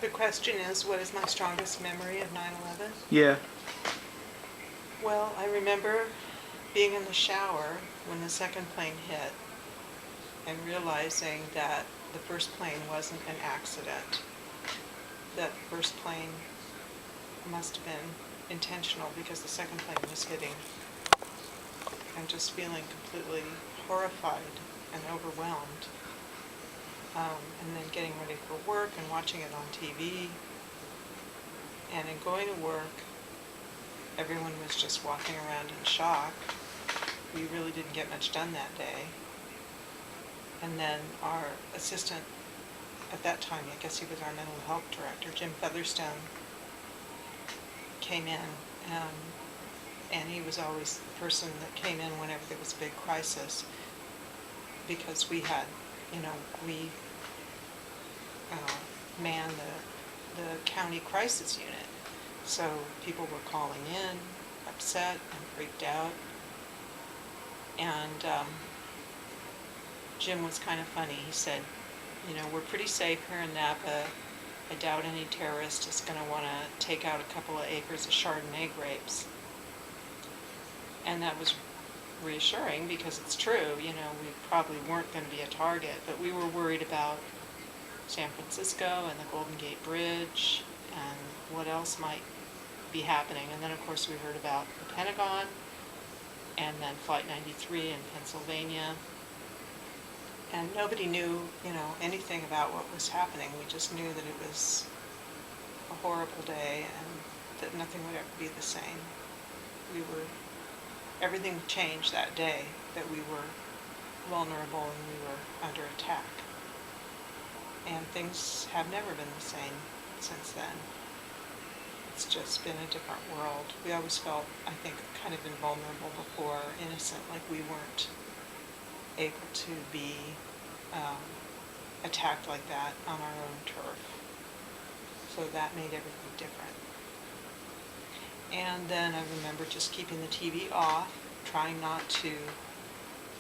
The question is, what is my strongest memory of 9/11? Yeah. Well, I remember being in the shower when the second plane hit and realizing that the first plane wasn't an accident. That the first plane must have been intentional because the second plane was hitting. And just feeling completely horrified and overwhelmed. And then getting ready for work and watching it on TV. And in going to work, everyone was just walking around in shock. We really didn't get much done that day. And then our assistant, at that time, I guess he was our mental health director, Jim Featherstone, came in, and he was always the person that came in whenever there was a big crisis, because we had, we manned the county crisis unit. So people were calling in, upset and freaked out. And Jim was kind of funny. He said, we're pretty safe here in Napa. I doubt any terrorist is going to want to take out a couple of acres of Chardonnay grapes. And that was reassuring because it's true. We probably weren't going to be a target, but we were worried about San Francisco and the Golden Gate Bridge and what else might be happening. And then, of course, we heard about the Pentagon and then Flight 93 in Pennsylvania. And nobody knew, anything about what was happening. We just knew that it was a horrible day and that nothing would ever be the same. Everything changed that day, that we were vulnerable and we were under attack. And things have never been the same since then. It's just been a different world. We always felt, I think, kind of invulnerable before, innocent, like we weren't able to be attacked like that on our own turf. So that made everything different. And then I remember just keeping the TV off, trying not to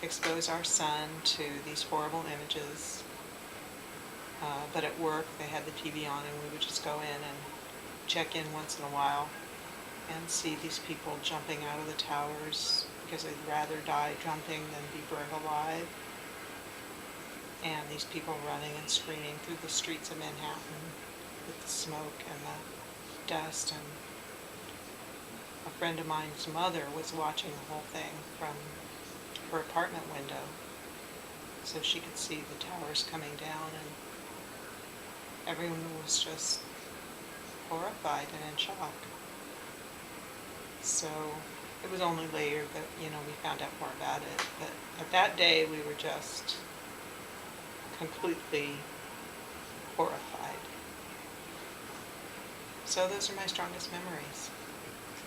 expose our son to these horrible images. But at work, they had the TV on, and we would just go in and check in once in a while and see these people jumping out of the towers because they'd rather die jumping than be burned alive. And these people running and screaming through the streets of Manhattan with the smoke and the dust. And a friend of mine's mother was watching the whole thing from her apartment window so she could see the towers coming down, and everyone was just horrified and in shock. So it was only later that, we found out more about it. But at that day, we were just completely horrified. So those are my strongest memories.